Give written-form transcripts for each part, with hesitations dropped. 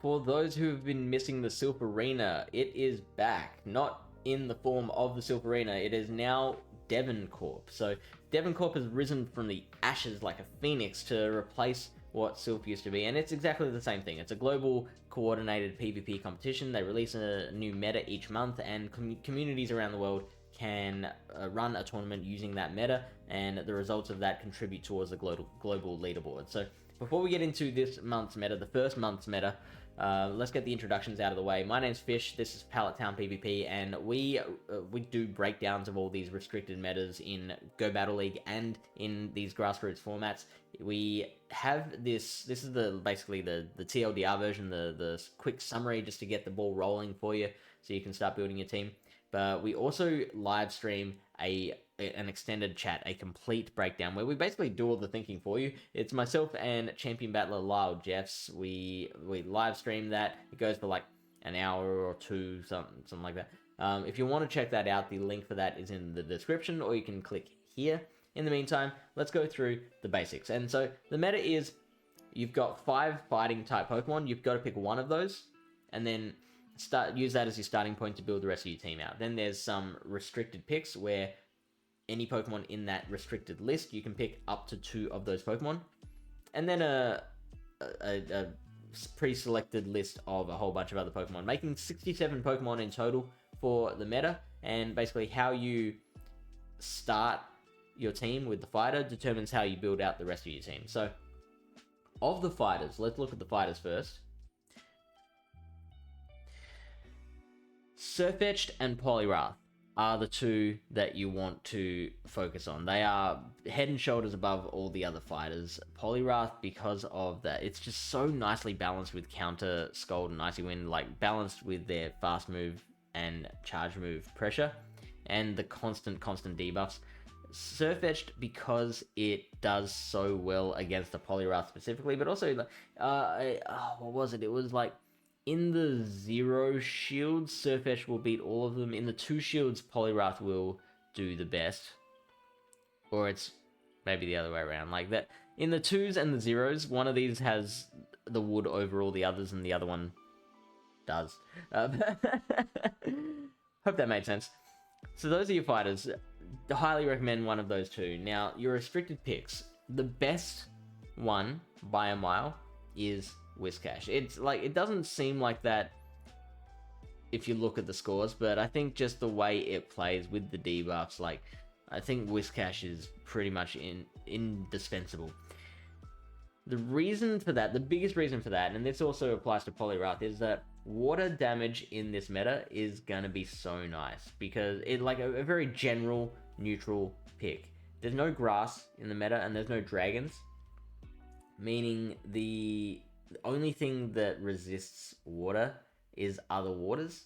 For those who have been missing the Silph Arena, it is back. Not in the form of the Silph Arena, it is now Devon Corp. So Devon Corp has risen from the ashes like a phoenix to replace what Silph used to be, and it's exactly the same thing. It's a global coordinated PvP competition. They release a new meta each month, and communities around the world can run a tournament using that meta, and the results of that contribute towards the global leaderboard. So before we get into this month's meta, the first month's meta, let's get the introductions out of the way. My name's Fish, this is Pallet Town PvP, and we do breakdowns of all these restricted metas in Go Battle League and in these grassroots formats. We have this is basically the TLDR version, the quick summary just to get the ball rolling for you so you can start building your team. But we also live stream an extended chat, a complete breakdown, where we basically do all the thinking for you. It's myself and champion battler Lyle Jeffs. We live stream that. It goes for like an hour or two, something like that. If you want to check that out, the link for that is in the description, or you can click here. In the meantime, let's go through the basics. And so the meta is, you've got 5 fighting type Pokemon. You've got to pick one of those, and then use that as your starting point to build the rest of your team out. Then there's some restricted picks where any Pokemon in that restricted list, you can pick up to 2 of those Pokemon. And then a pre-selected list of a whole bunch of other Pokemon, making 67 Pokemon in total for the meta. And basically how you start your team with the fighter determines how you build out the rest of your team. So of the fighters, let's look at the fighters first. Sirfetch'd and Poliwrath are the 2 that you want to focus on. They are head and shoulders above all the other fighters. Poliwrath, because of that, it's just so nicely balanced with Counter, Scald, and Icy Wind, like balanced with their fast move and charge move pressure, and the constant debuffs. Sirfetch'd, because it does so well against the Poliwrath specifically, but also, what was it? It was like, in the 0 shields, Sirfetch'd will beat all of them. In the 2 shields, Poliwrath will do the best. Or it's maybe the other way around. Like that. In the 2s and the 0s, one of these has the wood over all the others, and the other one does. Hope that made sense. So those are your fighters. I highly recommend one of those 2. Now, your restricted picks. The best one, by a mile, is Whiscash. It's like, it doesn't seem like that if you look at the scores, but I think just the way it plays with the debuffs, like, I think Whiscash is pretty much indispensable. The reason for that, the biggest reason for that, and this also applies to Poliwrath, is that water damage in this meta is gonna be so nice, because it's like a very general, neutral pick. There's no grass in the meta, and there's no dragons, meaning the only thing that resists water is other waters.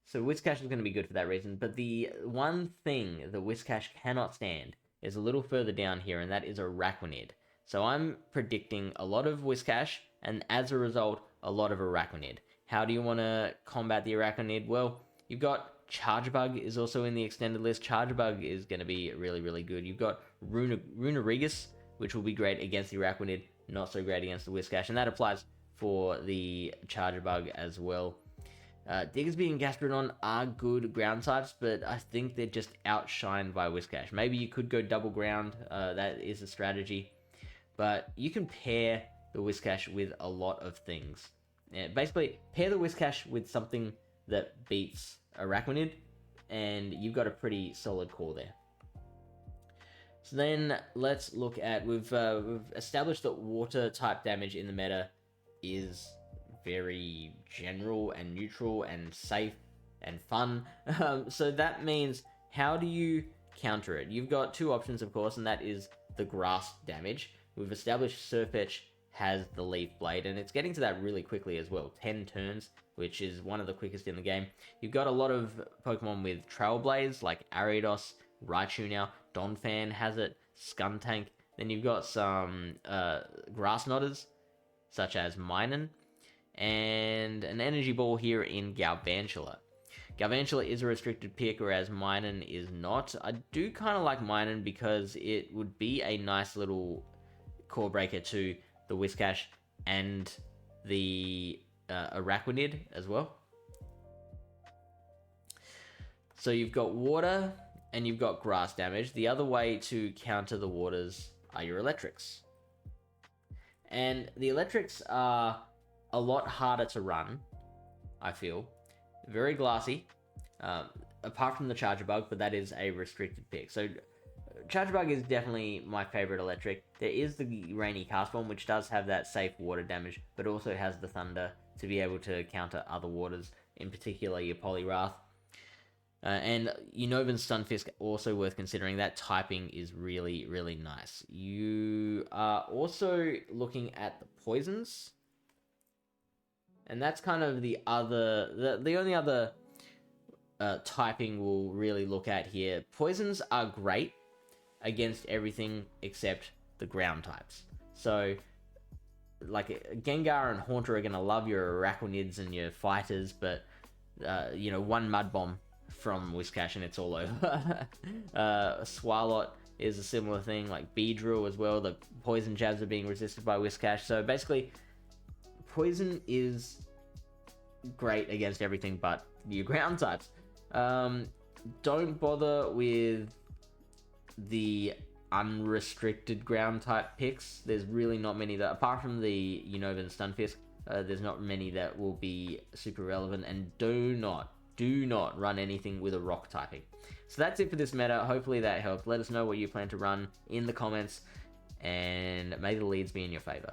So Whiscash is going to be good for that reason, but the one thing that Whiscash cannot stand is a little further down here, and that is Araquanid. So I'm predicting a lot of Whiscash, and as a result, a lot of Araquanid. How do you want to combat the Araquanid? Well, you've got Chargebug is also in the extended list. Chargebug is going to be really, really good. You've got Runerigus, which will be great against the Araquanid, not so great against the Whiscash, and that applies for the Chargebug as well. Diggersby and Gastrodon are good ground types, but I think they're just outshined by Whiscash. Maybe you could go double ground, that is a strategy, but you can pair the Whiscash with a lot of things. Yeah, basically, pair the Whiscash with something that beats Araquanid, and you've got a pretty solid core there. So then let's look at, we've established that water type damage in the meta is very general and neutral and safe and fun. So that means, how do you counter it? You've got 2 options, of course, and that is the grass damage. We've established Sirfetch'd has the Leaf Blade, and it's getting to that really quickly as well. 10 turns, which is one of the quickest in the game. You've got a lot of Pokemon with Trail Blades, like Ariados, Raichu now, Donphan has it, Skuntank. Then you've got some Grass Knotters, such as Minun, and an Energy Ball here in Galvantula. Galvantula is a restricted pick, whereas Minun is not. I do kind of like Minun because it would be a nice little core breaker to the Whiscash and the Araquanid as well. So you've got water and you've got grass damage. The other way to counter the waters are your electrics. And the electrics are a lot harder to run, I feel. Very glassy, apart from the Charger Bug, but that is a restricted pick. So Charger Bug is definitely my favorite electric. There is the Rainy Cast Bomb, which does have that safe water damage, but also has the Thunder to be able to counter other waters, in particular your Poliwrath. And Unova and Stunfisk also worth considering. That typing is really, really nice. You are also looking at the poisons. And that's kind of the only other typing we'll really look at here. Poisons are great against everything except the ground types. So, like, Gengar and Haunter are going to love your Araquanids and your fighters, but, one Mud Bomb from Whiscash and it's all over. Swalot is a similar thing, like Beedrill as well. The poison jabs are being resisted by Whiscash. So basically, poison is great against everything but your ground types. Don't bother with the unrestricted ground type picks. There's really not many that, apart from the Unova and Stunfisk, there's not many that will be super relevant, and do not run anything with a rock typing. So that's it for this meta. Hopefully that helped. Let us know what you plan to run in the comments, and may the leads be in your favor.